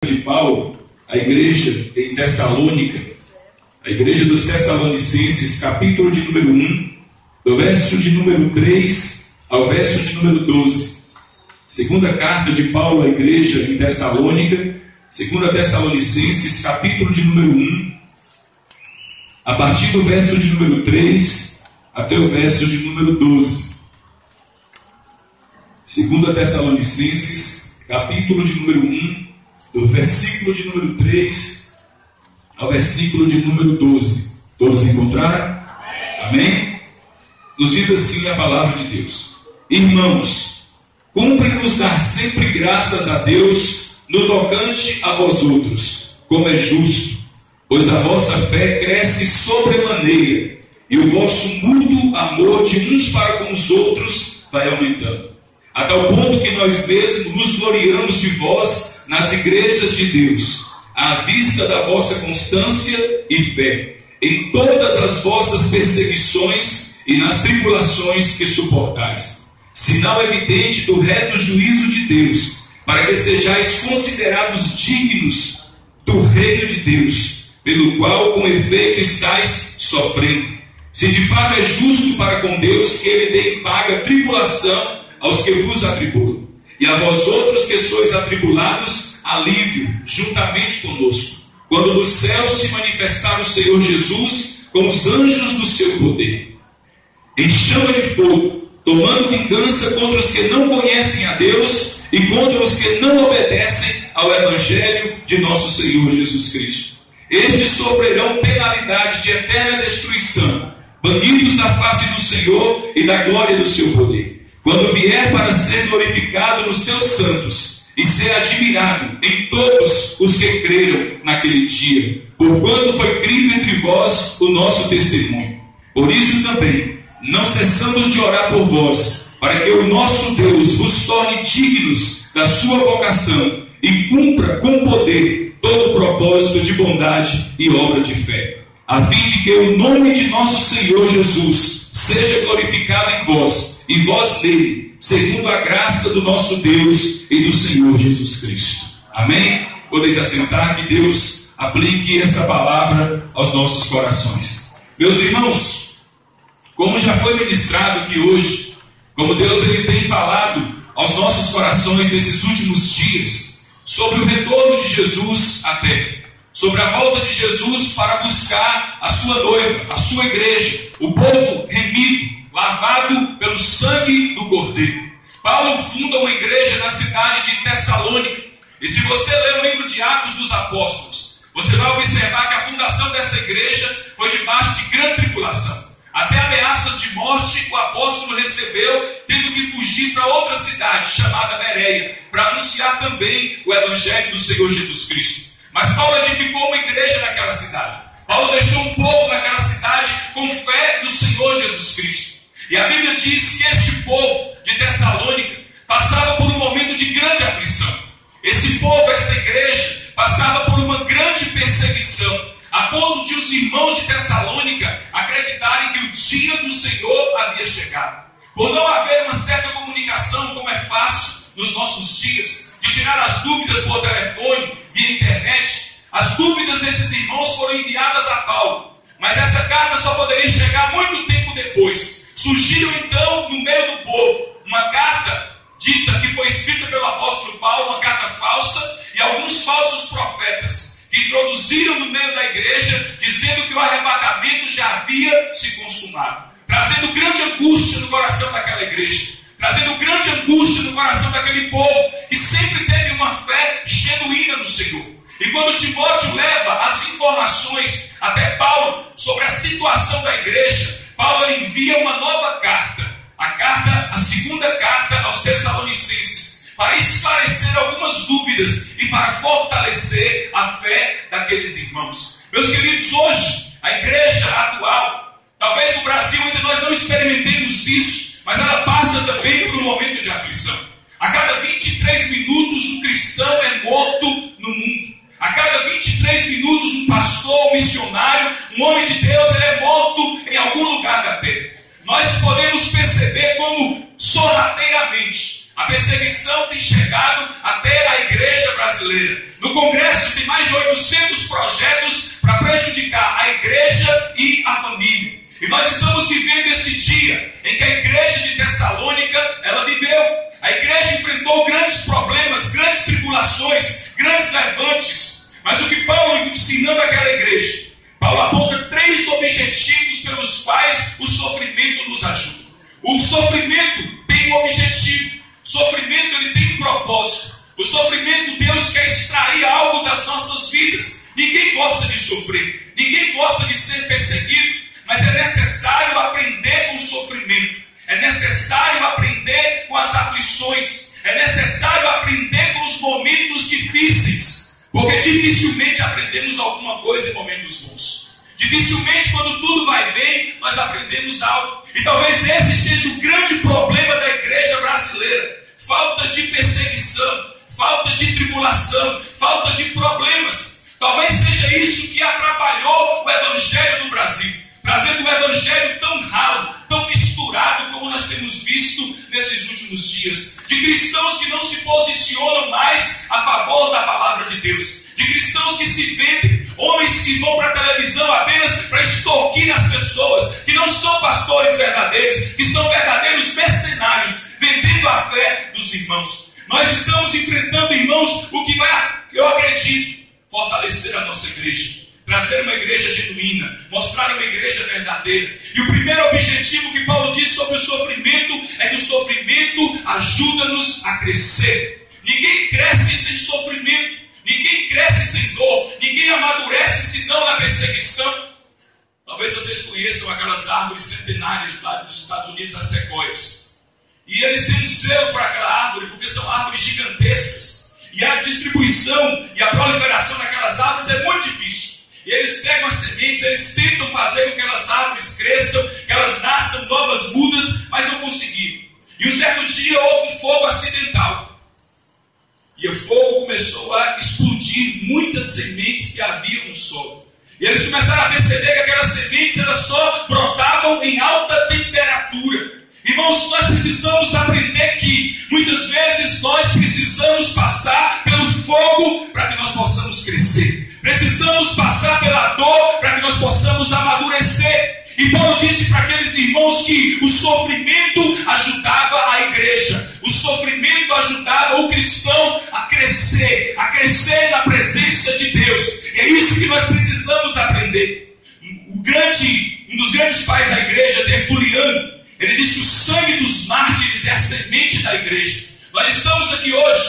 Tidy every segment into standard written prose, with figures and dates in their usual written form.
de Paulo, a igreja em Tessalônica, a igreja dos Tessalonicenses, capítulo de número 1, do verso de número 3 ao verso de número 12. Segunda carta de Paulo à igreja em Tessalônica, segunda Tessalonicenses, capítulo de número 1, a partir do verso de número 3 até o verso de número 12. Segunda Tessalonicenses, capítulo de número 1, do versículo de número 3 ao versículo de número 12. Todos encontraram? Amém? Nos diz assim a palavra de Deus: Irmãos, cumpre-nos dar sempre graças a Deus no tocante a vós outros, como é justo, pois a vossa fé cresce sobremaneira, e o vosso mútuo amor de uns para com os outros vai aumentando, a tal ponto que nós mesmos nos gloriamos de vós nas igrejas de Deus, à vista da vossa constância e fé, em todas as vossas perseguições e nas tribulações que suportais, sinal evidente do reto juízo de Deus, para que sejais considerados dignos do reino de Deus, pelo qual com efeito estáis sofrendo. Se de fato é justo para com Deus que Ele dê em paga tribulação aos que vos atribulam, e a vós outros que sois atribulados, alívio juntamente conosco, quando no céu se manifestar o Senhor Jesus com os anjos do seu poder, em chama de fogo, tomando vingança contra os que não conhecem a Deus e contra os que não obedecem ao Evangelho de nosso Senhor Jesus Cristo. Estes sofrerão penalidade de eterna destruição, banidos da face do Senhor e da glória do seu poder, quando vier para ser glorificado nos seus santos e ser admirado em todos os que creram naquele dia, porquanto foi crido entre vós o nosso testemunho. Por isso também não cessamos de orar por vós, para que o nosso Deus vos torne dignos da sua vocação e cumpra com poder todo o propósito de bondade e obra de fé, a fim de que o nome de nosso Senhor Jesus seja glorificado em vós, e vós nele, segundo a graça do nosso Deus e do Senhor Jesus Cristo. Amém? Podeis assentar, que Deus aplique esta palavra aos nossos corações. Meus irmãos, como já foi ministrado aqui hoje, como Deus ele tem falado aos nossos corações nesses últimos dias, sobre o retorno de Jesus à terra, sobre a volta de Jesus para buscar a sua noiva, a sua igreja, o povo remido, lavado pelo sangue do Cordeiro. Paulo funda uma igreja na cidade de Tessalônica, e se você ler o livro de Atos dos Apóstolos, você vai observar que a fundação desta igreja foi debaixo de grande tribulação. Até ameaças de morte o apóstolo recebeu, tendo que fugir para outra cidade chamada Bereia, para anunciar também o evangelho do Senhor Jesus Cristo. Mas Paulo edificou uma igreja naquela cidade. Paulo deixou um povo naquela cidade com fé no Senhor Jesus Cristo. E a Bíblia diz que este povo de Tessalônica passava por um momento de grande aflição. Esse povo, esta igreja, passava por uma grande perseguição, a ponto de os irmãos de Tessalônica acreditarem que o dia do Senhor havia chegado. Por não haver uma certa comunicação, como é fácil nos nossos dias, de tirar as dúvidas por telefone, via internet, as dúvidas desses irmãos foram enviadas a Paulo. Mas esta carta só poderia chegar muito tempo depois. Surgiu então, no meio do povo, uma carta dita que foi escrita pelo apóstolo Paulo, uma carta falsa, e alguns falsos profetas que introduziram no meio da igreja, dizendo que o arrebatamento já havia se consumado, trazendo grande angústia no coração daquela igreja, trazendo grande angústia no coração daquele povo, que sempre teve uma fé genuína no Senhor. E quando Timóteo leva as informações até Paulo sobre a situação da igreja, Paulo envia uma nova carta, a segunda carta aos Tessalonicenses, para esclarecer algumas dúvidas e para fortalecer a fé daqueles irmãos. Meus queridos, hoje, a igreja atual, talvez no Brasil ainda nós não experimentemos isso, mas ela passa também por um momento de aflição. A cada 23 minutos um cristão é morto no mundo. A cada 23 minutos um pastor, um missionário, um homem de Deus, ele é morto em algum lugar da terra. Nós podemos perceber como sorrateiramente A perseguição tem chegado até a igreja brasileira. No Congresso tem mais de 800 projetos para prejudicar a igreja e a família. E nós estamos vivendo esse dia em que a igreja de Tessalônica, ela viveu. A igreja enfrentou grandes problemas, grandes tribulações, grandes levantes. Mas o que Paulo ensinando àquela igreja? Paulo aponta 3 objetivos pelos quais o sofrimento nos ajuda. O sofrimento tem um objetivo. O sofrimento ele tem um propósito. O sofrimento, Deus quer extrair algo das nossas vidas. Ninguém gosta de sofrer. Ninguém gosta de ser perseguido. Mas é necessário aprender com o sofrimento. É necessário aprender com as aflições. É necessário aprender com os momentos difíceis. Porque dificilmente aprendemos alguma coisa em momentos bons. Dificilmente quando tudo vai bem, nós aprendemos algo. E talvez esse seja o grande problema da igreja brasileira. Falta de perseguição, falta de tribulação, falta de problemas. Talvez seja isso que atrapalhou o evangelho no Brasil. Trazendo um evangelho tão ralo, tão misturado como nós temos visto nesses últimos dias. De cristãos que não se posicionam mais a favor da palavra de Deus. De cristãos que se vendem, homens que vão para a televisão apenas para extorquir as pessoas, que não são pastores verdadeiros, que são verdadeiros mercenários, vendendo a fé dos irmãos. Nós estamos enfrentando, irmãos, o que vai, eu acredito, fortalecer a nossa igreja. Trazer uma igreja genuína, mostrar uma igreja verdadeira. E o primeiro objetivo que Paulo diz sobre o sofrimento é que o sofrimento ajuda-nos a crescer. Ninguém cresce sem sofrimento, ninguém cresce sem dor, ninguém amadurece senão na perseguição. Talvez vocês conheçam aquelas árvores centenárias lá dos Estados Unidos, as sequoias. E eles têm um zelo por aquela árvore, porque são árvores gigantescas. E a distribuição e a proliferação daquelas árvores é muito difícil. E eles pegam as sementes, eles tentam fazer com que aquelas árvores cresçam, que elas nasçam novas mudas, mas não conseguiram. E um certo dia houve um fogo acidental. E o fogo começou a explodir muitas sementes que havia no solo. E eles começaram a perceber que aquelas sementes elas só brotavam em alta temperatura. Irmãos, nós precisamos aprender que muitas vezes nós precisamos passar pelo fogo para que nós possamos crescer. Precisamos passar pela dor para que nós possamos amadurecer. E Paulo disse para aqueles irmãos que o sofrimento ajudava a igreja. O sofrimento ajudava o cristão a crescer na presença de Deus. E é isso que nós precisamos aprender. Um dos grandes pais da igreja, Tertuliano, ele disse que o sangue dos mártires é a semente da igreja. Nós estamos aqui hoje,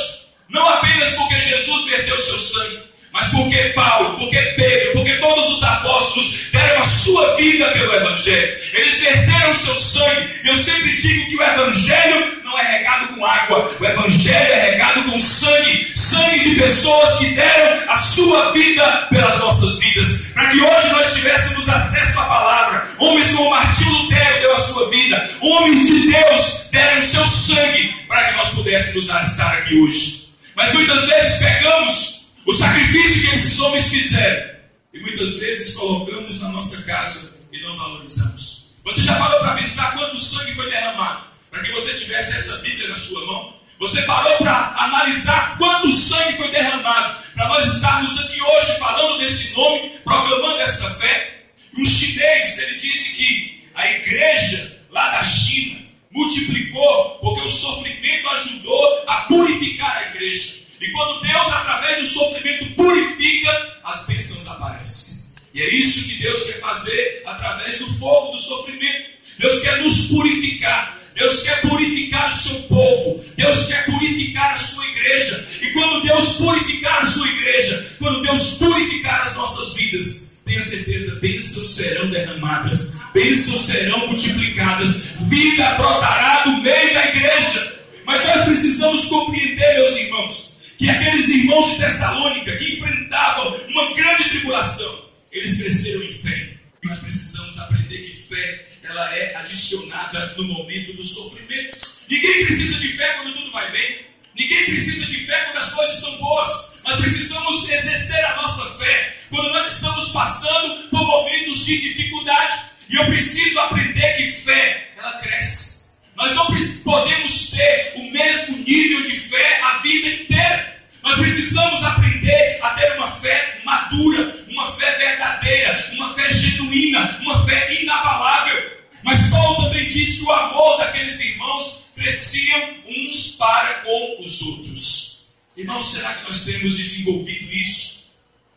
não apenas porque Jesus verteu seu sangue, mas porque Paulo, porque Pedro, porque todos os apóstolos deram a sua vida pelo Evangelho. Eles verteram seu sangue. Eu sempre digo que o Evangelho não é regado com água. O Evangelho é regado com sangue. Sangue de pessoas que deram a sua vida pelas nossas vidas. Para que hoje nós tivéssemos acesso à palavra. Homens como Martinho Lutero deu a sua vida. Homens de Deus deram o seu sangue para que nós pudéssemos estar aqui hoje. Mas muitas vezes pegamos o sacrifício que esses homens fizeram e muitas vezes colocamos na nossa casa e não valorizamos. Você já parou para pensar quanto sangue foi derramado para que você tivesse essa Bíblia na sua mão? Você parou para analisar quanto sangue foi derramado para nós estarmos aqui hoje falando desse nome, proclamando esta fé? Um chinês, ele disse que a igreja lá da China multiplicou porque o sofrimento ajudou a purificar a igreja. E quando Deus, através do sofrimento, purifica, as bênçãos aparecem. E é isso que Deus quer fazer através do fogo do sofrimento. Deus quer nos purificar. Deus quer purificar o seu povo. Deus quer purificar a sua igreja. E quando Deus purificar a sua igreja, quando Deus purificar as nossas vidas, tenha certeza, bênçãos serão derramadas. Bênçãos serão multiplicadas. Vida brotará do meio da igreja. Mas nós precisamos compreender, meus irmãos, que aqueles irmãos de Tessalônica que enfrentavam uma grande tribulação, eles cresceram em fé. E nós precisamos aprender que fé, ela é adicionada no momento do sofrimento. Ninguém precisa de fé quando tudo vai bem. Ninguém precisa de fé quando as coisas estão boas. Nós precisamos exercer a nossa fé quando nós estamos passando por momentos de dificuldade. E eu preciso aprender que fé, ela cresce. Nós não podemos ter o mesmo nível de fé a vida inteira. Nós precisamos aprender a ter uma fé madura, uma fé verdadeira, uma fé genuína, uma fé inabalável. Mas Paulo também diz que o amor daqueles irmãos cresciam uns para com os outros. Irmãos, será que nós temos desenvolvido isso?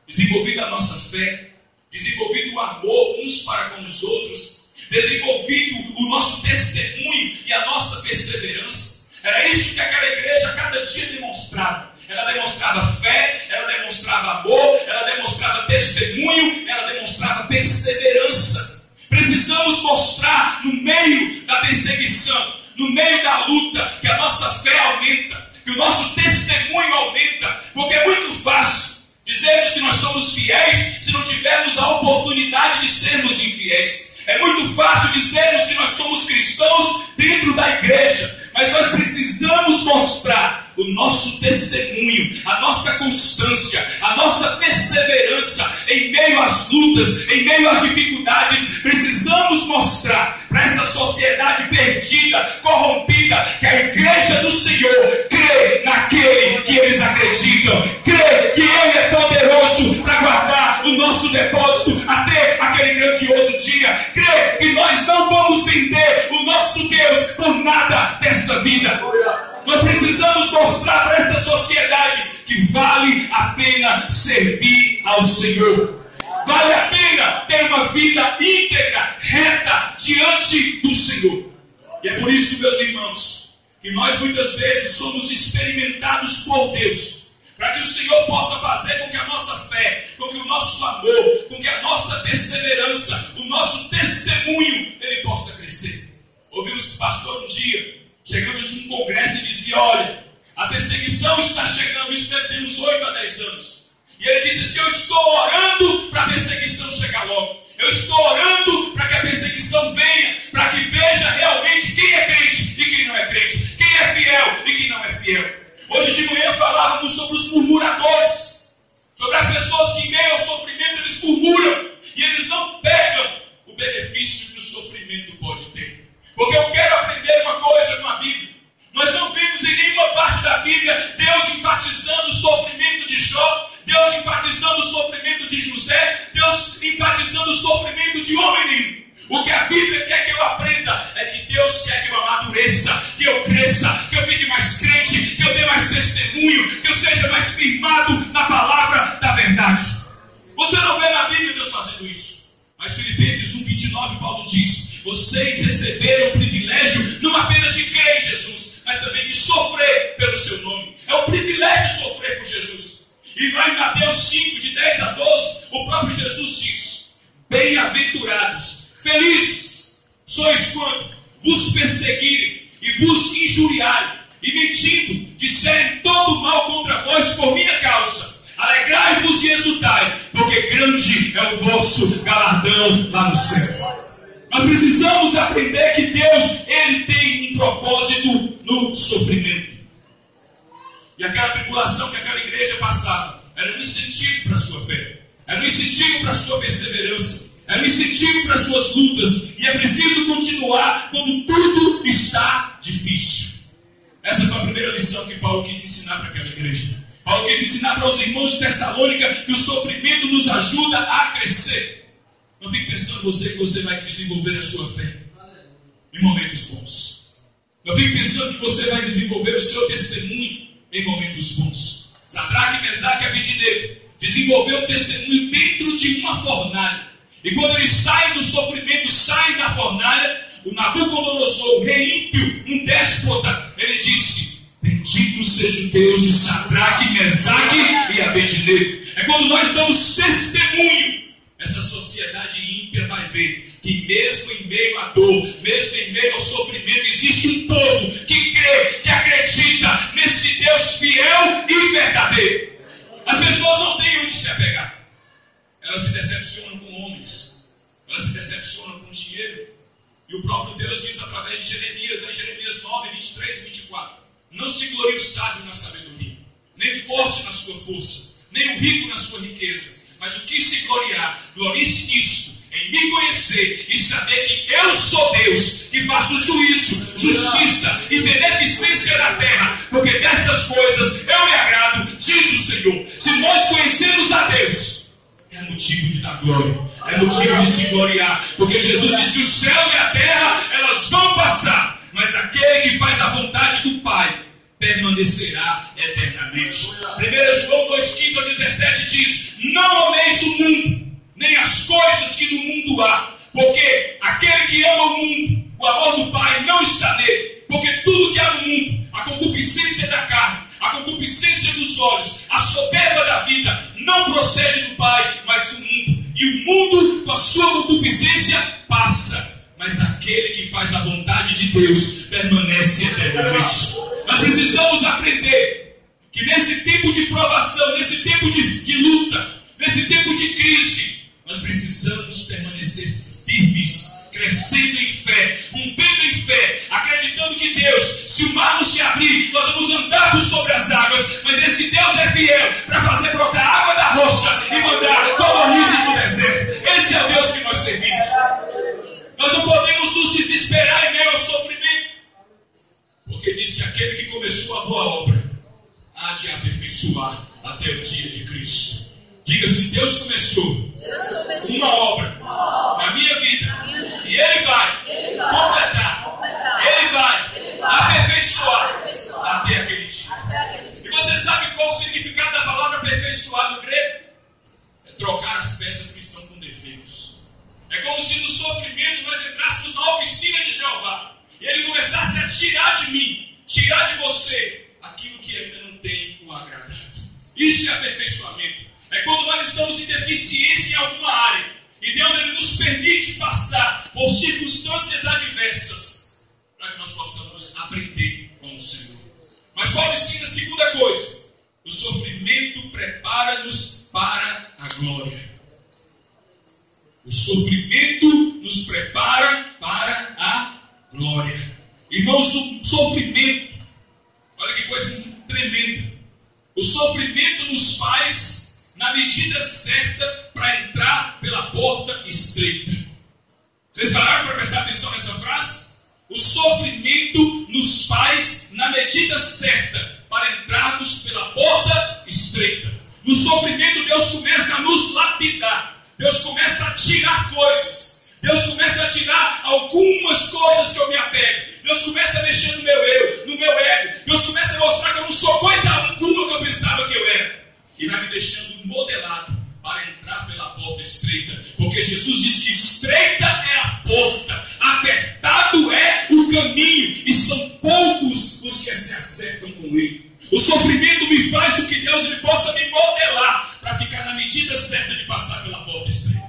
Desenvolvido a nossa fé? Desenvolvido o amor uns para com os outros? Desenvolvido o nosso testemunho e a nossa perseverança? Era isso que aquela igreja a cada dia demonstrava. Ela demonstrava fé, ela demonstrava amor, ela demonstrava testemunho, ela demonstrava perseverança. Precisamos mostrar no meio da perseguição, no meio da luta, que a nossa fé aumenta, que o nosso testemunho aumenta, porque é muito fácil dizermos que nós somos fiéis se não tivermos a oportunidade de sermos infiéis. É muito fácil dizermos que nós somos cristãos dentro da igreja, mas nós precisamos mostrar o nosso testemunho, a nossa constância, a nossa perseverança em meio às lutas, em meio às dificuldades. Precisamos mostrar para essa sociedade perdida, corrompida, que a igreja do Senhor crê naquele que eles acreditam, crê que Ele é poderoso para guardar o nosso depósito até aquele grandioso dia, crê que nós não vamos vender o nosso Deus por nada desta vida. Nós precisamos mostrar para essa sociedade que vale a pena servir ao Senhor. Vale a pena ter uma vida íntegra, reta, diante do Senhor. E é por isso, meus irmãos, que nós muitas vezes somos experimentados por Deus, para que o Senhor possa fazer com que a nossa fé, com que o nosso amor, com que a nossa perseverança, o nosso testemunho, ele possa crescer. Ouvimos o pastor um dia, chegando de um congresso, e dizia: olha, a perseguição está chegando, isso deve ter uns 8 a 10 anos. E ele disse assim: eu estou orando para a perseguição chegar logo. Eu estou orando para que a perseguição venha, para que veja realmente quem é crente e quem não é crente, quem é fiel e quem não é fiel. Hoje de manhã falávamos sobre os murmuradores, sobre as pessoas que em meio ao sofrimento eles murmuram e eles não pegam o benefício que o sofrimento pode ter. Porque eu quero aprender uma coisa com a Bíblia. Nós não vimos em nenhuma parte da Bíblia Deus enfatizando o sofrimento de Jó, Deus enfatizando o sofrimento de José, Deus enfatizando o sofrimento de homem nenhum. O que a Bíblia quer que eu aprenda é que Deus quer que eu amadureça, que eu cresça, que eu fique mais crente, que eu dê mais testemunho, que eu seja mais firmado na palavra da verdade. Você não vê na Bíblia Deus fazendo isso. Mas Filipenses 1:29, Paulo diz: vocês receberam o privilégio não apenas de crer em Jesus, mas também de sofrer pelo seu nome. É um privilégio sofrer por Jesus. E lá em Mateus 5, de 10 a 12, o próprio Jesus diz: bem-aventurados, felizes sois quando vos perseguirem e vos injuriarem, e mentindo disserem todo mal contra vós por minha causa. Alegrai-vos e exultai, porque grande é o vosso galardão lá no céu. Nós precisamos aprender que Deus, Ele tem um propósito no sofrimento. E aquela tribulação que aquela igreja passava era um incentivo para a sua fé, era um incentivo para a sua perseverança, era um incentivo para as suas lutas. E é preciso continuar quando tudo está difícil. Essa foi a primeira lição que Paulo quis ensinar para aquela igreja. Paulo quis ensinar para os irmãos de Tessalônica que o sofrimento nos ajuda a crescer. Não fique pensando você que você vai desenvolver a sua fé em momentos bons. Não fique pensando que você vai desenvolver o seu testemunho em momentos bons. Sadraque, Mesaque e Abednego desenvolveu um testemunho dentro de uma fornalha. E quando eles saem do sofrimento, saem da fornalha, o Nabucodonosor, o rei ímpio, um déspota, ele disse: bendito seja o Deus de Sadraque, Mesaque e Abednego. É quando nós damos testemunho, essa sociedade ímpia vai ver que mesmo em meio à dor, mesmo em meio ao sofrimento, existe um povo que crê, que acredita nesse Deus fiel e verdadeiro. As pessoas não têm onde se apegar. Elas se decepcionam com homens, elas se decepcionam com dinheiro. E o próprio Deus diz através de Jeremias, em Jeremias 9, 23 e 24: não se glorie o sábio na sabedoria, nem forte na sua força, nem o rico na sua riqueza, mas o que se gloriar, glorie-se nisto, em me conhecer e saber que eu sou Deus, que faço juízo, justiça e beneficência na terra, porque destas coisas eu me agrado, diz o Senhor. Se nós conhecemos a Deus, é motivo de dar glória, é motivo de se gloriar, porque Jesus diz que os céus e a terra, elas vão passar, mas aquele que faz a vontade do Pai permanecerá eternamente. 1 João 2,15 ao 17 diz: não ameis o mundo, nem as coisas que no mundo há, porque aquele que ama o mundo, o amor do Pai não está nele. Porque tudo que há no mundo, a concupiscência da carne, a concupiscência dos olhos, a soberba da vida, não procede do Pai, mas do mundo. E o mundo, com a sua concupiscência, passa, mas aquele que faz a vontade de Deus permanece eternamente. Nós precisamos aprender que nesse tempo de provação, nesse tempo de luta, nesse tempo de crise, nós precisamos permanecer firmes, crescendo em fé, rompendo em fé, acreditando que Deus, se o mar não se abrir, nós vamos andar por sobre as águas, mas esse Deus é fiel para fazer brotar água da rocha e mandar codornizes no deserto. Esse é o Deus que nós servimos. Nós não podemos nos desesperar em meio ao sofrimento, porque diz que aquele que começou a boa obra há de aperfeiçoar até o dia de Cristo. Diga-se: Deus começou uma obra na minha vida e Ele vai completar, Ele vai aperfeiçoar até aquele dia. E você sabe qual o significado da palavra aperfeiçoar no grego? É trocar as peças que estão com defeitos. É como se no sofrimento nós entrássemos na oficina de Jeová e Ele começasse a tirar de mim, tirar de você aquilo que ainda não tem o agradado. Isso é aperfeiçoamento. É quando nós estamos em deficiência em alguma área e Deus ele nos permite passar por circunstâncias adversas para que nós possamos aprender com o Senhor. Mas Paulo ensina a segunda coisa: o sofrimento prepara-nos para a glória. O sofrimento nos prepara para a glória. Irmãos, o sofrimento, olha que coisa tremenda. O sofrimento nos faz na medida certa para entrar pela porta estreita. Vocês pararam para prestar atenção nessa frase? O sofrimento nos faz na medida certa para entrarmos pela porta estreita. No sofrimento Deus começa a nos lapidar. Deus começa a tirar coisas. Deus começa a tirar algumas coisas que eu me apego. Deus começa a mexer no meu eu, no meu ego. Deus começa a mostrar que eu não sou coisa alguma que eu pensava que eu era. E vai me deixando modelado para entrar pela porta estreita. Porque Jesus diz que estreita é a porta, apertado é o caminho, e são poucos os que se acertam com ele. O sofrimento me faz com que Deus ele possa me modelar para ficar na medida certa de passar pela porta estreita.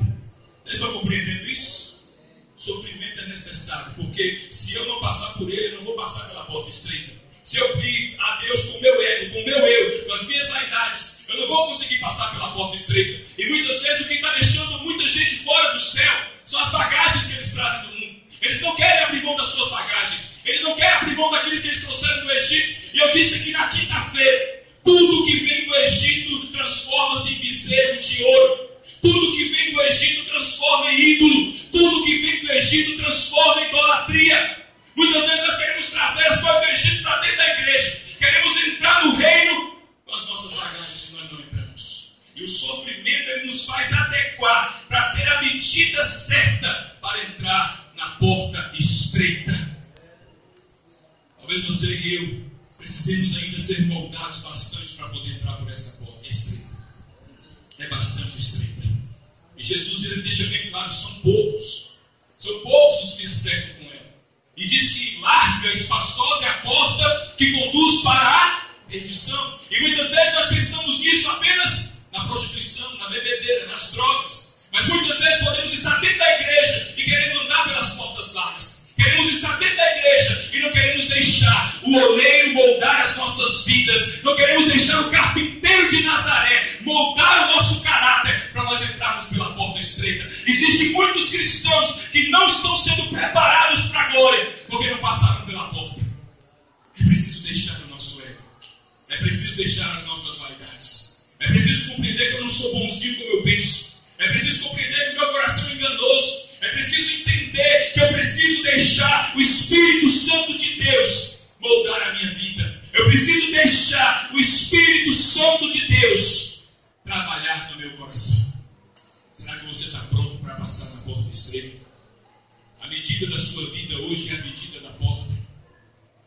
Vocês estão compreendendo isso? O sofrimento é necessário, porque se eu não passar por ele, eu não vou passar pela porta estreita. Se eu pedir a Deus com o meu ego, com o meu eu, com as minhas vaidades, eu não vou conseguir passar pela porta estreita. E muitas vezes o que está deixando muita gente fora do céu são as bagagens que eles trazem do mundo. Eles não querem abrir mão das suas bagagens. Eles não querem abrir mão daquilo que eles trouxeram do Egito. E eu disse aqui na quinta-feira, tudo que vem do Egito transforma-se em bezerro de ouro. Tudo que vem do Egito transforma em ídolo. Tudo que vem do Egito transforma em idolatria. Muitas vezes nós queremos trazer as coisas do Egito para dentro da igreja. Queremos entrar no reino com as nossas bagagens e nós não entramos. E o sofrimento ele nos faz adequar para ter a medida certa para entrar na porta estreita. Talvez você e eu precisemos ainda ser moldados bastante para poder entrar por esta porta estreita. É bastante estreita. E Jesus ele deixa bem claro, são poucos os que acertam com ela. E diz que larga, espaçosa é a porta que conduz para a perdição. E muitas vezes nós pensamos nisso apenas na prostituição, na bebedeira, nas drogas. Mas muitas vezes podemos estar dentro da igreja e querendo andar pelas portas largas. Queremos estar dentro da igreja e não queremos deixar o oleiro moldar as nossas vidas. Não queremos deixar o carpinteiro de Nazaré moldar o nosso caráter para nós entrarmos pela porta estreita. Existem muitos cristãos que não estão sendo preparados para a glória porque não passaram pela porta. É preciso deixar o nosso ego. É preciso deixar as nossas vaidades. É preciso compreender que eu não sou bonzinho como eu penso. É preciso compreender que o meu coração é enganoso. É preciso entender que eu preciso deixar o deixa o Espírito Santo de Deus trabalhar no meu coração? Será que você está pronto para passar na porta estreita? A medida da sua vida hoje é a medida da porta.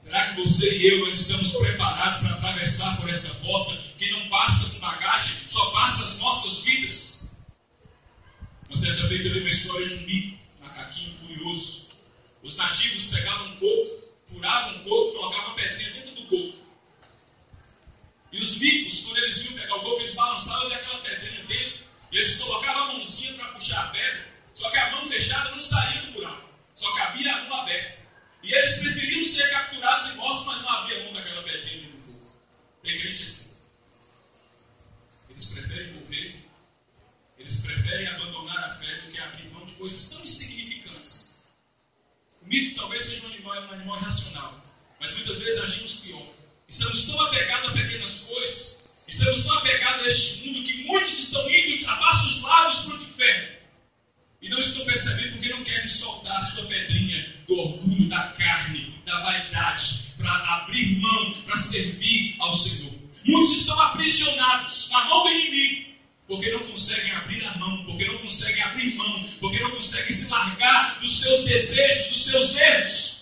Será que você e eu, nós estamos preparados para atravessar por esta porta que não passa com bagagem, só passa as nossas vidas? Uma certa feita eu li uma história de um mico, macaquinho curioso. Os nativos pegavam um coco, furavam um coco, colocavam a pedrinha dentro do coco. E os micos, quando eles iam pegar o coco, eles balançavam aquela pedrinha dele, e eles colocavam a mãozinha para puxar a pedra, só que a mão fechada não saía do buraco, só cabia a mão aberta. E eles preferiam ser capturados e mortos, mas não abriam a mão daquela pedrinha dentro do coco. Tem crente assim. Eles preferem morrer, eles preferem abandonar a fé do que abrir mão de coisas tão insignificantes. O mito talvez seja um animal irracional, mas muitas vezes agimos pior. Estamos tão apegados a pequenas coisas, estamos tão apegados a este mundo que muitos estão indo a passos largos para o inferno. E não estão percebendo porque não querem soltar a sua pedrinha do orgulho, da carne, da vaidade, para abrir mão, para servir ao Senhor. Muitos estão aprisionados na mão do inimigo, porque não conseguem abrir a mão, porque não conseguem abrir mão, porque não conseguem se largar dos seus desejos, dos seus erros.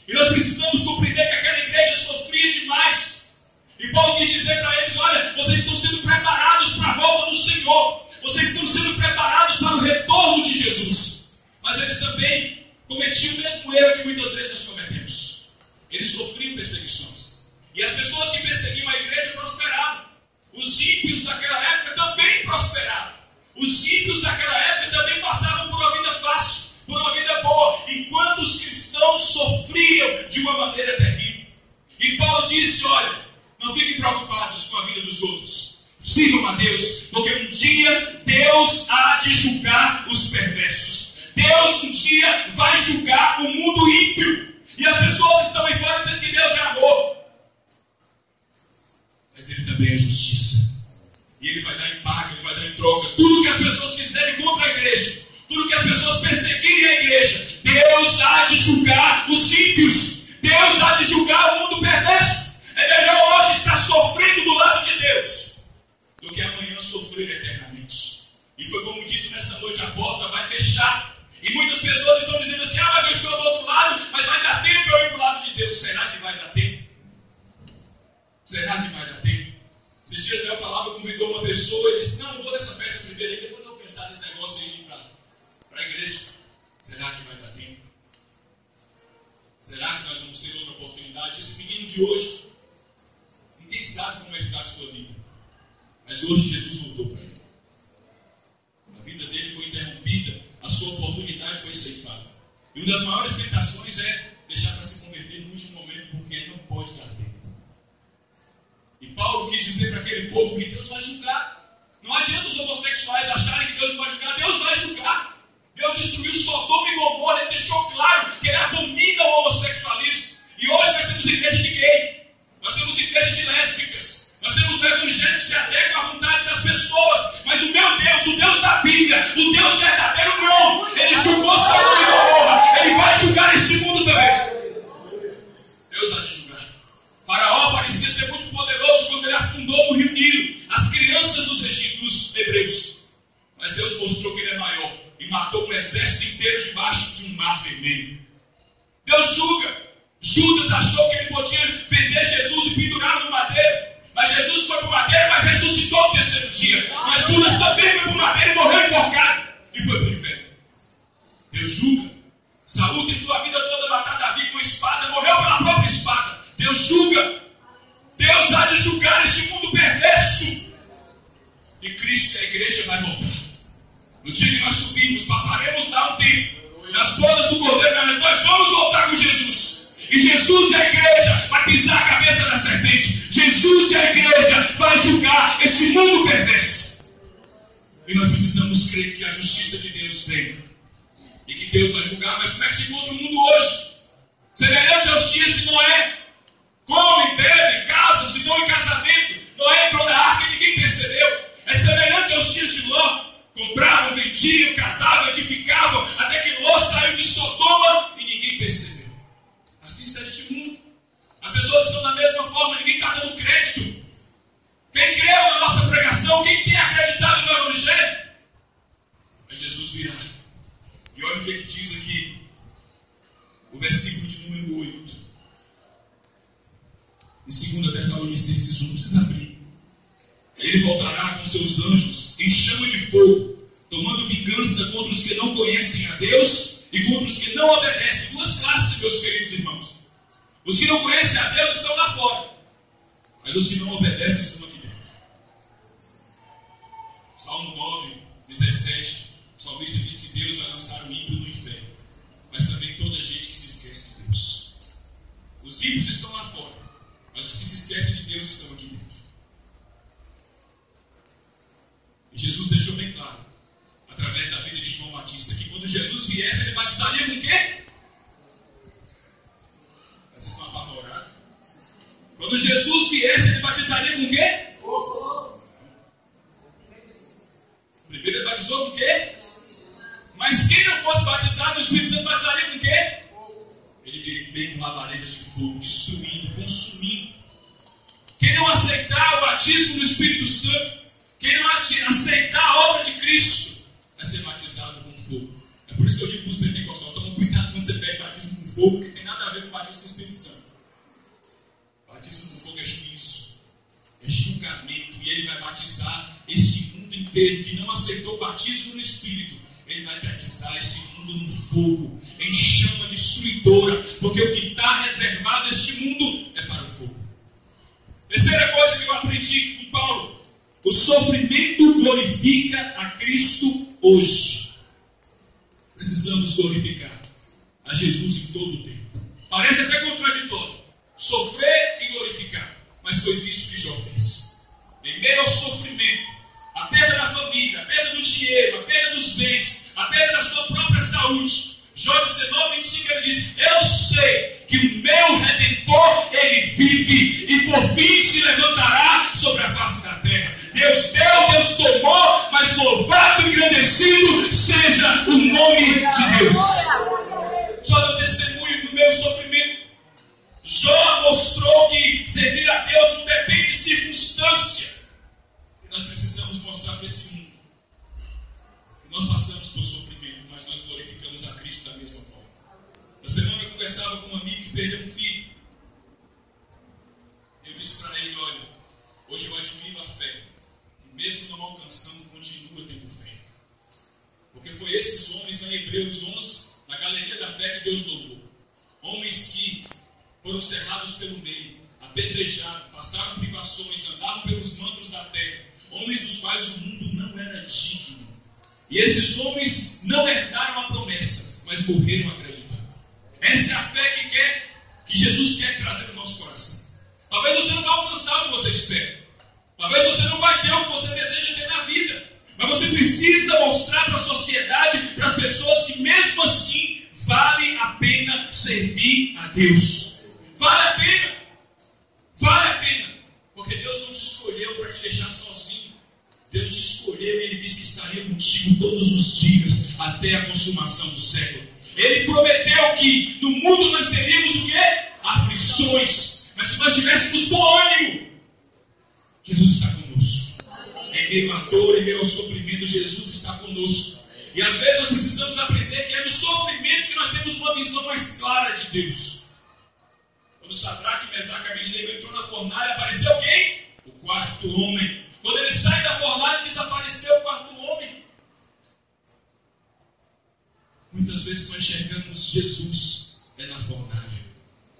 E nós precisamos compreender que aquela igreja sofria demais. E Paulo quis dizer para eles: olha, vocês estão sendo preparados para a volta do Senhor. Vocês estão sendo preparados para o retorno de Jesus. Mas eles também cometiam o mesmo erro que muitas vezes nós cometemos. Eles sofriam perseguições. E as pessoas que perseguiam a igreja prosperavam. Os ímpios daquela época também prosperavam. Os ímpios daquela época também passavam por uma vida fácil, por uma vida boa, enquanto os cristãos sofriam de uma maneira terrível. E Paulo disse: olha, não fiquem preocupados com a vida dos outros. Sirvam a Deus, porque um dia Deus há de julgar os perversos. Deus um dia vai julgar o mundo ímpio. E as pessoas estão aí fora dizendo que Deus é amor. Mas Ele também é justiça. E Ele vai dar em paga, Ele vai dar em troca. Tudo que as pessoas fizerem contra a igreja, tudo que as pessoas perseguirem a igreja, Deus há de julgar os ímpios. Deus há de julgar o mundo perverso. É melhor hoje estar sofrendo do lado de Deus do que amanhã sofrer eternamente. E foi como dito nesta noite: a porta vai fechar. E muitas pessoas estão dizendo assim: ah, mas eu estou do outro lado, mas vai dar tempo eu ir para o lado de Deus. Será que vai dar tempo? Será que vai dar tempo? Esses dias eu falava, convidou uma pessoa e disse: não, eu vou nessa festa primeiro e depois eu vou pensar nesse negócio aí para a igreja. Será que vai dar tempo? Será que nós vamos ter outra oportunidade? Esse menino de hoje, ninguém sabe como está a sua vida. Mas hoje Jesus voltou para ele. A vida dele foi interrompida, a sua oportunidade foi ceifada. E uma das maiores tentações é deixar para se converter no último momento, porque ele não pode dar tempo. E Paulo quis dizer para aquele povo que Deus vai julgar. Não adianta os homossexuais acharem que Deus não vai julgar. Deus vai julgar. Deus destruiu Sodoma e Gomorra. Ele deixou claro que ele abomina o homossexualismo. E hoje nós temos igreja de gay, nós temos igreja de lésbicas, nós temos o evangelho que se adequa à vontade das pessoas. Mas o meu Deus, o Deus da Bíblia, o Deus verdadeiro não. Ele julgou Sodoma e Gomorra. Ele vai julgar este mundo também. Deus vai julgar. Faraó parecia ser muito poderoso quando ele afundou no rio Nilo as crianças dos hebreus. Mas Deus mostrou que ele é maior e matou um exército inteiro debaixo de um mar vermelho. Deus julga. Judas achou que ele podia vender Jesus e pendurá-lo no madeiro. Mas Jesus foi para o madeiro, mas ressuscitou no terceiro dia. Mas Judas também foi para o madeiro e morreu enforcado. E foi para o inferno. Deus julga. Saul tentou a vida toda matar Davi com espada, morreu pela própria espada. Deus julga. Deus há de julgar este mundo perverso. E Cristo e a igreja vai voltar. No dia que nós subimos, passaremos lá um tempo nas bodas do Cordeiro, mas nós vamos voltar com Jesus. E Jesus e a igreja vai pisar a cabeça da serpente. Jesus e a igreja vai julgar esse mundo perverso. E nós precisamos crer que a justiça de Deus vem. E que Deus vai julgar. Mas como é que se encontra o mundo hoje? Semelhante aos dias de Noé. Comem, bebem, casam-se, dão em casamento. Noé entrou na arca e ninguém percebeu. É semelhante aos dias de Ló. Compravam, vendiam, casavam, edificavam, até que Ló saiu de Sodoma e ninguém percebeu. Assim está este mundo. As pessoas estão da mesma forma, ninguém está dando crédito. Quem creu na nossa pregação, quem tem acreditado no Evangelho, é Jesus virá. E olha o que diz aqui, o versículo de número 8. Em 2 Tessalonicenses 1, não precisa abrir. Ele voltará com seus anjos em chama de fogo, tomando vingança contra os que não conhecem a Deus e contra os que não obedecem. Duas classes, meus queridos irmãos. Os que não conhecem a Deus estão lá fora, mas os que não obedecem estão aqui dentro. Salmo 9, 17, o salmista diz que Deus vai lançar o ímpio no inferno, mas também toda gente que se esquece de Deus. Os ímpios estão lá fora, mas os que se esquecem de Deus estão aqui dentro. E Jesus deixou bem claro, através da vida de João Batista, que quando Jesus viesse, ele batizaria com o quê? Vocês estão apavorados? Quando Jesus viesse, ele batizaria com o quê? Primeiro ele batizou com o quê? Mas quem não fosse batizado no Espírito Santo batizaria com o quê? Ele veio com labaredas de fogo, destruindo, consumindo. Quem não aceitar o batismo do Espírito Santo, quem não aceitar a obra de Cristo, vai ser batizado com fogo. É por isso que eu digo para os pentecostais: toma cuidado quando você pede batismo com fogo, porque tem nada a ver com o batismo do Espírito Santo. Batismo com fogo é juízo, é julgamento, e ele vai batizar esse mundo inteiro que não aceitou o batismo no Espírito. Ele vai batizar esse mundo no fogo, em chama destruidora, porque o que está reservado a este mundo é para o fogo. Terceira coisa que eu aprendi com Paulo: o sofrimento glorifica a Cristo hoje. Precisamos glorificar a Jesus em todo o tempo. Parece até contraditório, sofrer e glorificar, mas foi isso que Jó fez. Em meio ao sofrimento, a perda da família, a perda do dinheiro, a perda dos bens, a perda da sua própria saúde, Jó 19, 25, ele diz: eu sei que o meu Redentor, ele vive, e por fim se levantará sobre a face da terra. Deus deu, Deus tomou, mas louvado e engrandecido seja o nome de Deus. Jó deu testemunho do meu sofrimento. Jó mostrou que servir a Deus não depende de circunstância. E nós precisamos mostrar para esse mundo que nós passamos por sofrimento, mas nós glorificamos a Cristo da mesma forma. Na semana eu conversava com um amigo que perdeu um filho. Eu disse para ele: olha, hoje eu admiro a fé, e mesmo não alcançando, continua tendo fé. Porque foi esses homens na Hebreus 11, na galeria da fé, que Deus louvou. Homens que foram cerrados pelo meio, apedrejados, passaram privações, andavam pelos mantos da terra, homens dos quais o mundo não era digno. E esses homens não herdaram a promessa, mas morreram acreditando. Essa é a fé que Jesus quer trazer no nosso coração. Talvez você não vai alcançar o que você espera, talvez você não vai ter o que você deseja ter na vida, mas você precisa mostrar para a sociedade, para as pessoas, que mesmo assim vale a pena servir a Deus. Vale a pena. Vale a pena. Porque Deus não te escolheu para te deixar sozinho. Deus te escolheu e Ele disse que estaria contigo todos os dias, até a consumação do século. Ele prometeu que no mundo nós teríamos o quê? Aflições. Mas se nós tivéssemos bom ânimo, Jesus está conosco. Em meio à dor, em meio ao sofrimento, Jesus está conosco. E às vezes nós precisamos aprender que é no sofrimento que nós temos uma visão mais clara de Deus. Quando Sadraque, Mesaque e Abednego entrou na fornalha, apareceu quem? O quarto homem. Quando ele sai da fornalha, desapareceu o quarto homem. Muitas vezes nós enxergamos Jesus na fornalha,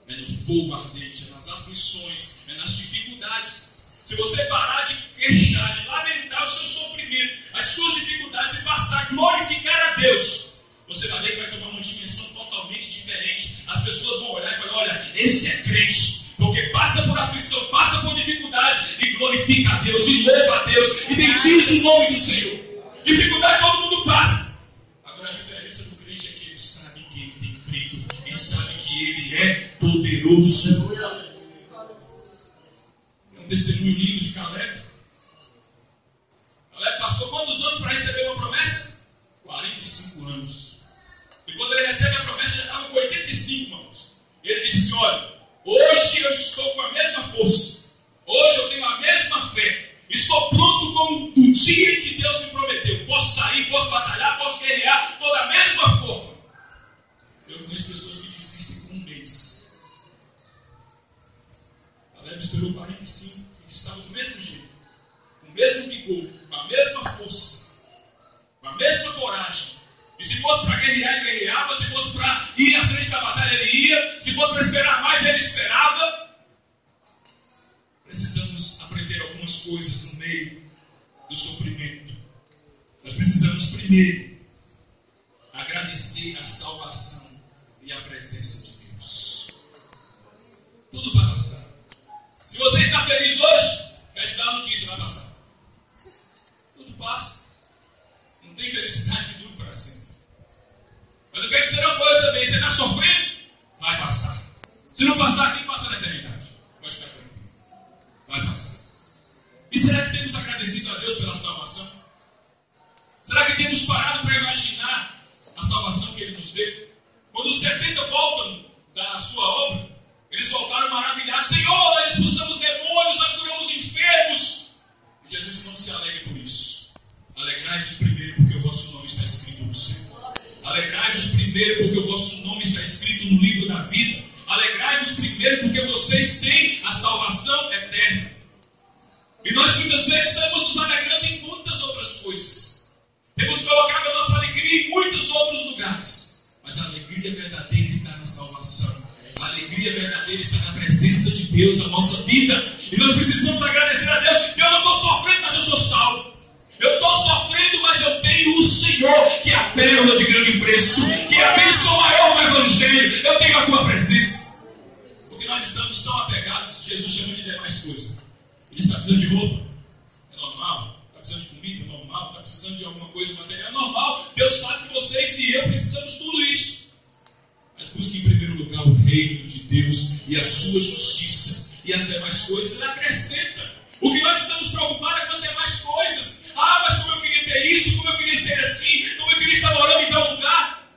no fogo ardente, nas aflições, nas dificuldades. Se você parar de queixar, de lamentar o seu sofrimento, as suas dificuldades, e passar a glorificar a Deus, você vai ver que vai tomar uma dimensão totalmente diferente. As pessoas vão olhar e falar: olha, esse é crente, porque passa por aflição, passa por dificuldade e glorifica a Deus, e louva a Deus, e bendiz o nome do Senhor. Dificuldade todo mundo passa. Agora a diferença do crente é que ele sabe que ele tem feito e sabe que ele é poderoso. É um testemunho lindo de Caleb. Caleb passou quantos anos para receber uma promessa? 45 anos. E quando ele recebe a promessa, já estava com 85 anos. Ele disse assim: olha, hoje eu estou com a mesma força. Hoje eu tenho a mesma fé. Estou pronto como no dia em que Deus me prometeu. Posso sair, posso batalhar, posso guerrear. Estou da mesma forma. Eu conheço pessoas que desistem com um mês. A Leve esperou 45 e estava do mesmo jeito. Com o mesmo vigor, com a mesma força, com a mesma coragem. E se fosse para guerrear, ele guerreava. Se fosse para ir à frente da batalha, ele ia. Se fosse para esperar mais, ele esperava. Precisamos aprender algumas coisas no meio do sofrimento. Nós precisamos primeiro agradecer a salvação e a presença de Deus. Tudo vai passar. Se você está feliz hoje, quer te dar a notícia, vai passar. Tudo passa. Não tem felicidade que dure para sempre. Mas eu quero dizer uma coisa também. Você está sofrendo? Vai passar. Se não passar, tem que passar na eternidade. Pode ficar tranquilo. Vai passar. E será que temos agradecido a Deus pela salvação? Será que temos parado para imaginar a salvação que Ele nos deu? Quando os 70 voltam da sua obra, eles voltaram maravilhados. Senhor, nós expulsamos demônios, nós curamos enfermos. E Jesus não se alegra por isso. Alegrai-vos primeiro porque o vosso nome está escrito no céu. Alegrai-vos primeiro porque o vosso nome está escrito no livro da vida. Alegrai-vos primeiro porque vocês têm a salvação eterna. E nós muitas vezes estamos nos alegrando em muitas outras coisas. Temos colocado a nossa alegria em muitos outros lugares. Mas a alegria verdadeira está na salvação. A alegria verdadeira está na presença de Deus na nossa vida. E nós precisamos agradecer a Deus. Eu não estou sofrendo, mas eu sou salvo. Eu estou sofrendo, mas eu tenho o Senhor, que é a pérola de grande preço, que é a bênção maior do Evangelho. Eu tenho a tua presença. Porque nós estamos tão apegados, Jesus chama de demais coisas. Ele está precisando de roupa, é normal. Está precisando de comida, é normal. Está precisando de alguma coisa material, é normal. Deus sabe que vocês e eu precisamos de tudo isso. Mas busque em primeiro lugar o reino de Deus e a sua justiça. E as demais coisas Ele acrescenta. O que nós estamos preocupados é com as demais coisas. Ah, mas como eu queria ter isso, como eu queria ser assim, como eu queria estar morando em tal lugar.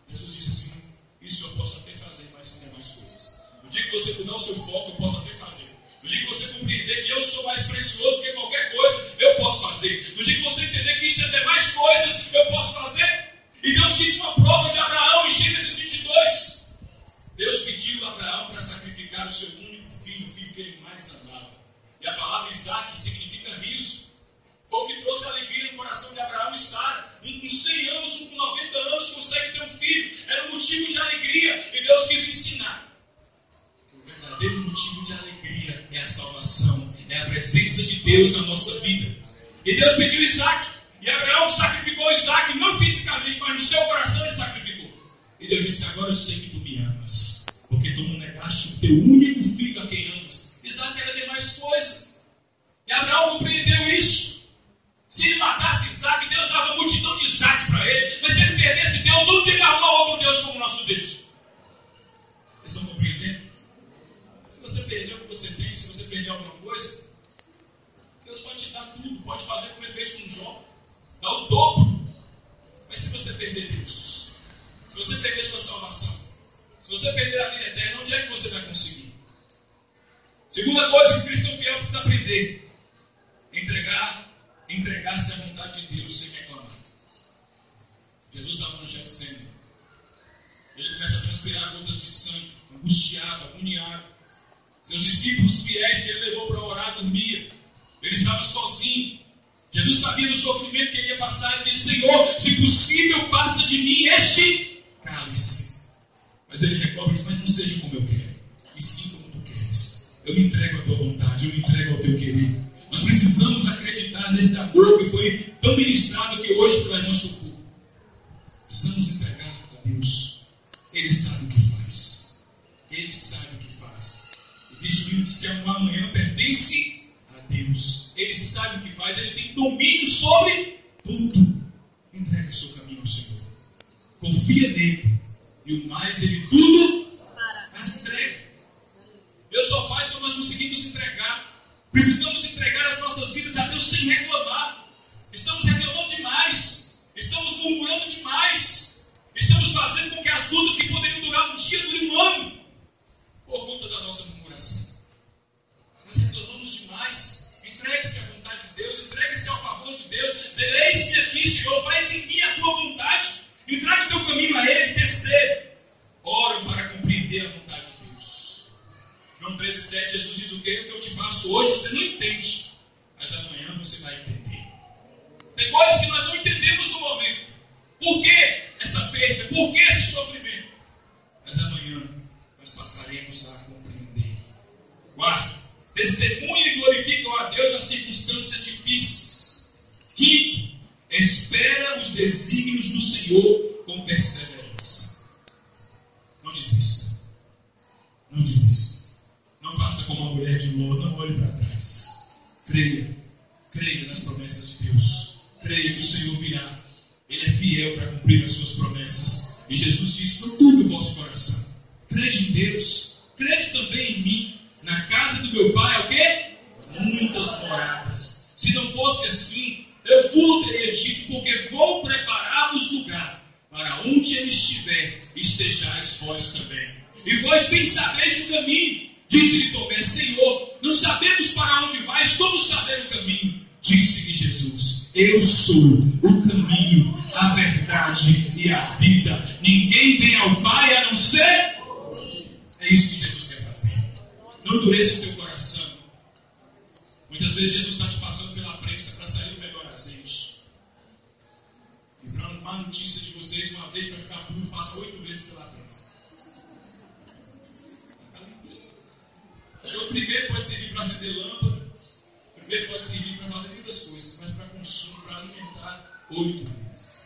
Jesus disse assim: isso eu posso até fazer, mas são demais coisas. No dia que você mudar o seu foco, eu posso até fazer. No dia que você compreender que eu sou mais precioso do que qualquer coisa, eu posso fazer. No dia que você entender que isso é demais coisas, eu posso fazer. E Deus fez uma prova de Abraão em Gênesis 22. Deus pediu a Abraão para sacrificar o seu único filho, o filho que ele mais amava. E a palavra Isaac significa riso. Foi o que trouxe alegria no coração de Abraão e Sara. Um com 100 anos, um com 90 anos consegue ter um filho. Era um motivo de alegria. E Deus quis ensinar que o verdadeiro motivo de alegria é a salvação, é a presença de Deus na nossa vida. E Deus pediu Isaac. E Abraão sacrificou Isaac, não fisicamente, mas no seu coração ele sacrificou. E Deus disse: agora eu sei que tu me amas, porque tu não negaste o teu único filho a quem amas. Isaac era demais coisa. E Abraão compreendeu isso. Se ele matasse Isaac, Deus dava multidão de Isaac para ele. Mas se ele perdesse Deus, não tinha que arrumar outro Deus como o nosso Deus. Vocês estão compreendendo? Se você perdeu o que você tem, se você perdeu alguma coisa, Deus pode te dar tudo. Pode fazer como ele fez com Jó. Dá o dobro. Mas se você perder Deus, se você perder sua salvação, se você perder a vida eterna, onde é que você vai conseguir? Segunda coisa que o cristão fiel precisa aprender: entregar-se à vontade de Deus sem reclamar. Jesus estava no Getsemane. Ele começa a transpirar gotas de sangue, angustiado, agoniado. Seus discípulos fiéis que ele levou para orar dormia. Ele estava sozinho. Jesus sabia do sofrimento que ele ia passar e disse: Senhor, se possível, passa de mim este cálice. Mas ele recorre e diz: mas não seja como eu quero, e sim como tu queres. Eu me entrego à tua vontade, eu me entrego ao teu querer. Nós precisamos acreditar nesse amor que foi tão ministrado aqui hoje pela nossa culto. Precisamos entregar a Deus. Ele sabe o que faz. Ele sabe o que faz. Existe um livro que diz que amanhã pertence a Deus. Ele sabe o que faz. Ele tem domínio sobre tudo. Entrega o seu caminho ao Senhor. Confia nele. E o mais ele tudo as entrega. Deus só faz quando nós conseguimos entregar. Precisamos entregar as nossas vidas a Deus sem reclamar. Estamos reclamando demais. Estamos murmurando demais. Estamos fazendo com que as lutas que poderiam durar um dia durem um ano, por conta da nossa murmuração. aqui, Senhor, faz em mim a tua vontade. Entrega o teu caminho a Ele. Terceiro, oro para compreender a vontade de Deus. João 13,7, Jesus diz o que? O que eu te faço hoje você não entende, mas amanhã você vai entender. Tem coisas que nós não entendemos no momento. Por que essa perda? Por que esse sofrimento? Mas amanhã nós passaremos a compreender. Quarto, testemunham e glorificam a Deus nas circunstâncias difíceis. Quinto, espera os desígnios do Senhor com perseverança. Não desista. Não desista. Não faça como a mulher de Ló, não olhe para trás. Creia nas promessas de Deus. Creia que o Senhor virá. Ele é fiel para cumprir as suas promessas. E Jesus diz: não turbe o vosso coração. Crede em Deus. Crede também em mim. Na casa do meu pai, é o quê? Muitas moradas. Se não fosse assim, eu vos teria dito, porque vou preparar-vos lugar, para onde ele estiver, estejais vós também. E vós bem sabeis o caminho. Disse-lhe Tomé: Senhor, não sabemos para onde vais, como saber o caminho? Disse-lhe Jesus: eu sou o caminho, a verdade e a vida. Ninguém vem ao Pai a não ser. É isso que Jesus quer fazer. Não endureça o teu coração. Muitas vezes Jesus está te passando pela prensa para sair o melhor azeite. E para uma má notícia de vocês, um azeite vai ficar puro, passa 8 vezes pela prensa. Vai ficar limpinho. Então, o primeiro pode servir para acender lâmpada. O primeiro pode servir para fazer muitas coisas, mas para consumo, para alimentar 8 vezes.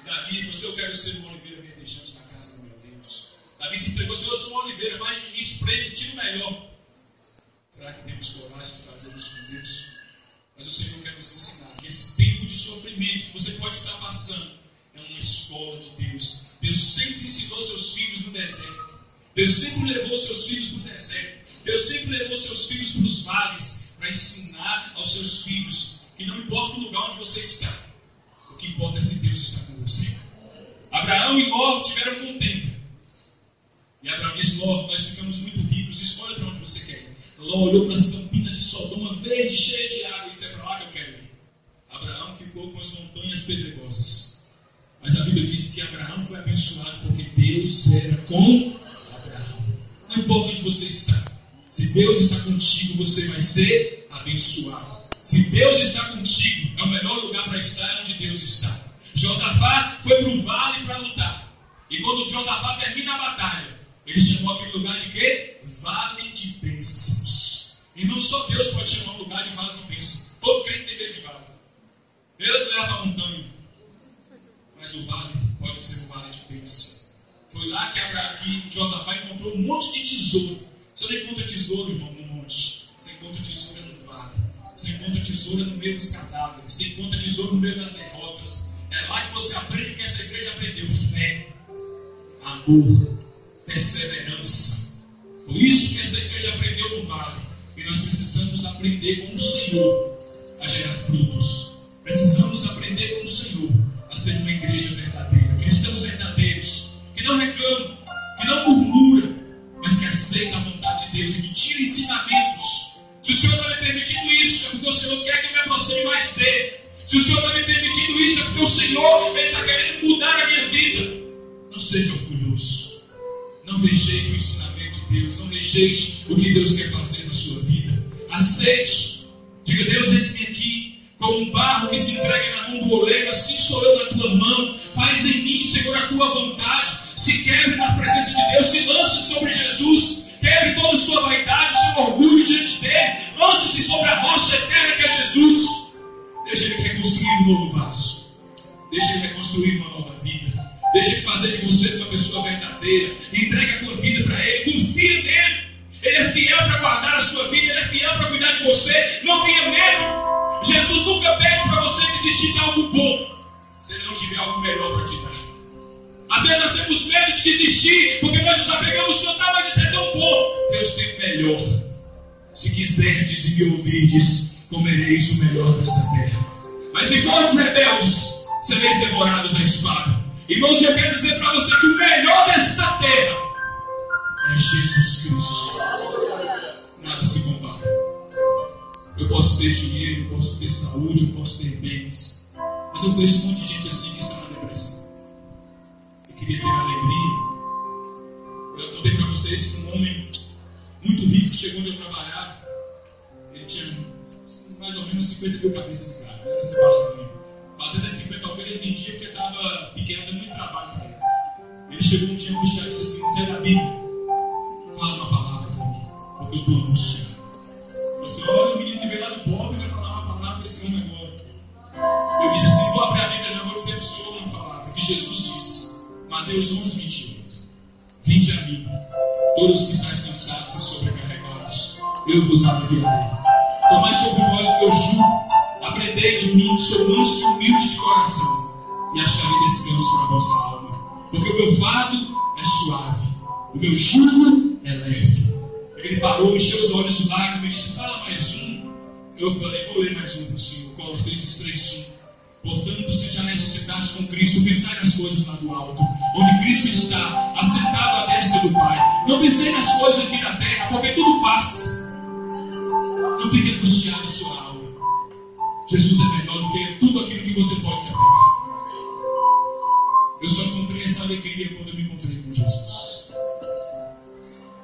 E Davi falou assim: eu quero ser uma oliveira verdejante na casa do meu Deus. Davi se entregou: Senhor, eu sou uma oliveira, faz de mim, espreme, tira o melhor. Será que temos coragem de fazer isso com Deus? Mas o Senhor quer nos ensinar que esse tempo de sofrimento que você pode estar passando é uma escola de Deus. Deus sempre ensinou seus filhos no deserto. Deus sempre levou seus filhos para o deserto. Deus sempre levou seus filhos para os vales, para ensinar aos seus filhos que não importa o lugar onde você está, o que importa é se Deus está com você. Abraão e Ló tiveram contenda. E Abraão disse: Ló, nós ficamos muito ricos, escolha para onde você quer ir. Ló olhou para as campinas de Sodoma, verde, cheia de água, e disse: é para lá que eu quero ir. Abraão ficou com as montanhas pedregosas. Mas a Bíblia diz que Abraão foi abençoado porque Deus era com Abraão. Não importa onde você está, se Deus está contigo, você vai ser abençoado. Se Deus está contigo, é o melhor lugar para estar onde Deus está. Josafá foi para o vale para lutar. E quando Josafá termina a batalha, ele chamou aquele lugar de quê? Vale de bênçãos. E não só Deus pode chamar um lugar de vale de bênçãos. Todo crente tem medo de vale. Deus leva para a montanha. Mas o vale pode ser um vale de bênção. Foi lá que Josafá encontrou um monte de tesouro. Você não encontra tesouro, irmão, no monte. Você encontra tesouro no vale. Você encontra tesouro no meio dos cadáveres. Você encontra tesouro no meio das derrotas. É lá que você aprende o que essa igreja aprendeu: fé, amor, perseverança. Por isso que essa igreja aprendeu no vale. E nós precisamos aprender com o Senhor a gerar frutos. Precisamos aprender com o Senhor a ser uma igreja verdadeira. Cristãos verdadeiros, que não reclamam, que não murmuram, mas que aceitam a vontade de Deus e que tiram ensinamentos. Se o Senhor está me permitindo isso, é porque o Senhor quer que eu me aproxime mais dele. Se o Senhor está me permitindo isso, é porque o Senhor está querendo mudar a minha vida. Não seja orgulhoso. Não rejeite o ensinamento de Deus. Não rejeite o que Deus quer fazer na sua vida. Aceite. Diga: Deus, eis-me aqui, como um barro que se entrega na mão do oleiro. Assim sou eu na tua mão. Faz em mim, Senhor, a tua vontade. Se quebre na presença de Deus. Se lance sobre Jesus. Quebre toda a sua vaidade, o seu orgulho diante dele. Lance-se sobre a rocha eterna que é Jesus. Deixa ele reconstruir um novo vaso. Deixa ele reconstruir uma nova vida. Deixa ele fazer de você uma pessoa verdadeira. Entrega a tua vida para ele. Confia nele. Ele é fiel para guardar a sua vida. Ele é fiel para cuidar de você. Não tenha medo. Jesus nunca pede para você desistir de algo bom, se ele não tiver algo melhor para te dar. Às vezes nós temos medo de desistir, porque nós nos apegamos tanto: mas isso é tão bom. Deus tem o melhor. Se quiserdes e me ouvirdes, comereis o melhor desta terra. Mas se fordes rebeldes, sereis devorados à espada. Irmãos, eu quero dizer para você que o melhor desta terra é Jesus Cristo. Nada se compara. Eu posso ter dinheiro, eu posso ter saúde, eu posso ter bens, Mas eu conheço um monte de gente assim que está na depressão. Eu queria ter alegria. Eu contei para vocês que um homem muito rico chegou onde eu trabalhava. Ele tinha mais ou menos 50 mil cabeças de gado. Era essa barra. Fazenda de 50 ovelhas ele vendia porque estava pequeno, dando muito trabalho para ele. Ele chegou um dia angustiado e disse assim: Zé da Bíblia, fala uma palavra para mim, porque eu estou angustiado. Eu disse: olha, o menino que veio lá do pobre vai falar uma palavra para esse homem agora. Eu disse assim: vou abrir a Bíblia, não vou dizer para o senhor uma palavra que Jesus disse, Mateus 11, 28. Vinde a mim, todos os que estáis cansados e sobrecarregados, eu vos aliviarei. Tomai sobre vós o meu jugo, aprendei de mim, sou manso e humilde de coração, e acharei descanso para a vossa alma. Porque o meu fardo é suave, o meu jugo é leve. Ele parou, encheu os olhos de lágrimas e disse: fala mais um. Eu falei: vou ler mais um para o senhor. Colossenses 3:1. Portanto, se já ressuscitaste com Cristo, pensai nas coisas lá do alto, onde Cristo está, assentado à destra do Pai. Não pensei nas coisas aqui na terra, porque tudo passa. Não fique angustiado a sua alma. Jesus é melhor do que tudo aquilo que você pode se apegar. Eu só encontrei essa alegria quando eu me encontrei com Jesus.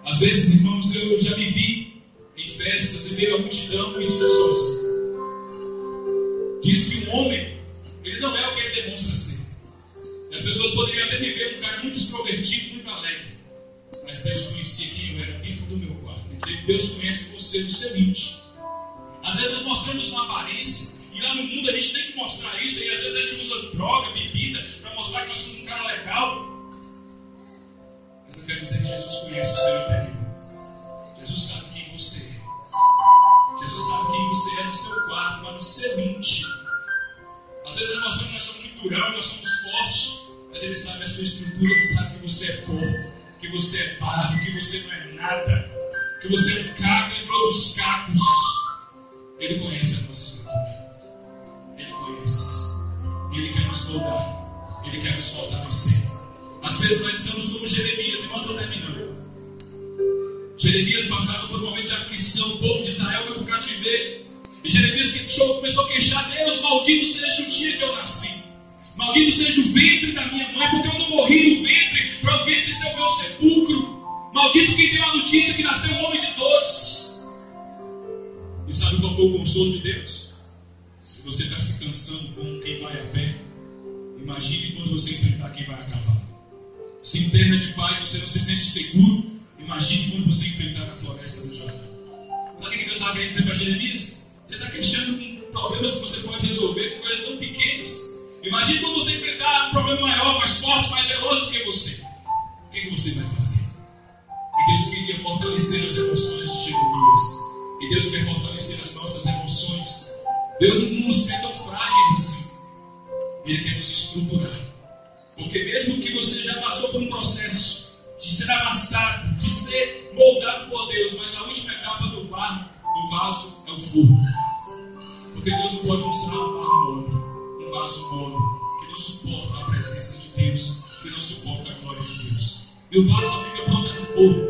Às vezes, irmãos, eu já me vi em festas, em meio à multidão, me senti sozinho. Diz que um homem, ele não é o que ele demonstra ser. E as pessoas poderiam até me ver um cara muito extrovertido, muito alegre. Mas Deus conhecia quem eu era dentro do meu quarto. Porque Deus conhece você no seu íntimo. Às vezes nós mostramos uma aparência, e lá no mundo a gente tem que mostrar isso, e às vezes a gente usa droga, bebida, para mostrar que nós somos um cara legal. Mas eu quero dizer que Jesus conhece o seu interior. Jesus sabe quem você é. Jesus sabe quem você é no seu quarto, mas no seu íntimo. Às vezes nós mostramos que nós somos muito durão, nós somos fortes, mas Ele sabe a sua estrutura, Ele sabe que você é pó, que você é barro, que você não é nada, que você é um caco entrou dos cacos. Ele conhece a nossa estrutura. Ele conhece. Ele quer nos moldar. Ele quer nos fortalecer. Às vezes nós estamos como Jeremias, e nós não terminamos. Jeremias passava por um momento de aflição. O povo de Israel foi para o cativeiro. E Jeremias começou a queixar: Deus, maldito seja o dia que eu nasci. Maldito seja o ventre da minha mãe, porque eu não morri no ventre, para o ventre ser o meu sepulcro. Maldito quem deu a notícia que nasceu um homem de dores. E sabe qual foi o consolo de Deus? Se você está se cansando com quem vai a pé, imagine quando você enfrentar quem vai a cavalo. Se em terra de paz você não se sente seguro, imagine quando você enfrentar a floresta do Jordão. Sabe o que Deus estava querendo dizer para Jeremias? Você está queixando com problemas que você pode resolver com coisas tão pequenas. Imagine quando você enfrentar um problema maior, mais forte, mais veloz do que você. O que você vai fazer? E Deus queria fortalecer as emoções de Jeremias. E Deus quer fortalecer as nossas emoções. Deus não nos quer tão frágeis assim. Ele quer nos estruturar. Porque mesmo que você já passou por um processo de ser amassado, de ser moldado por Deus, mas a última etapa do barro, do vaso, é o forno. Porque Deus não pode usar um barro nobre, um vaso nobre, que não suporta a presença de Deus, que não suporta a glória de Deus. E o vaso só fica pronto no forno.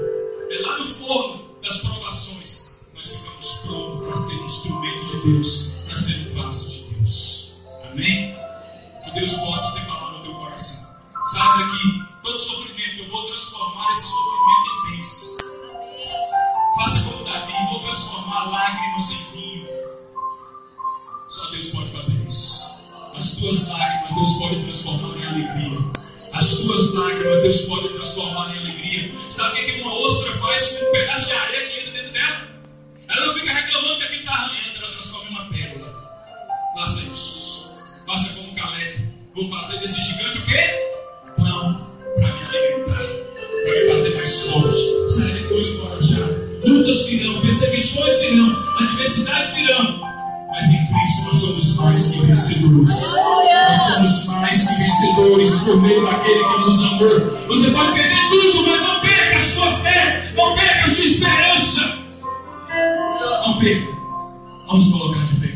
É lá no forno das provações nós ficamos prontos para ser um instrumento de Deus, para ser um vaso de Deus. Amém? Que Deus possa ter falado no teu coração. Saiba que todo sofrimento, eu vou transformar esse sofrimento em bênção. Faça como Davi, vou transformar lágrimas em vinho. Só Deus pode fazer isso. As tuas lágrimas Deus pode transformar em alegria. As tuas lágrimas Deus pode transformar em alegria. Sabe o que uma ostra faz com um pedaço de areia que entra dentro dela? Ela não fica reclamando que aquilo está arranhando, ela transforma em uma pérola. Faça isso. Faça como Caleb. Vou fazer desse gigante o quê? Pão para me alimentar, para me fazer mais forte. Sai depois de encorajado. Lutas virão, perseguições virão, adversidades virão. Mas em Cristo nós somos mais que vencedores. Nós somos mais que vencedores por meio daquele que nos amou. Você pode perder tudo, mas não perca a sua fé, não perca a sua esperança. Não perca. Vamos colocar de pé.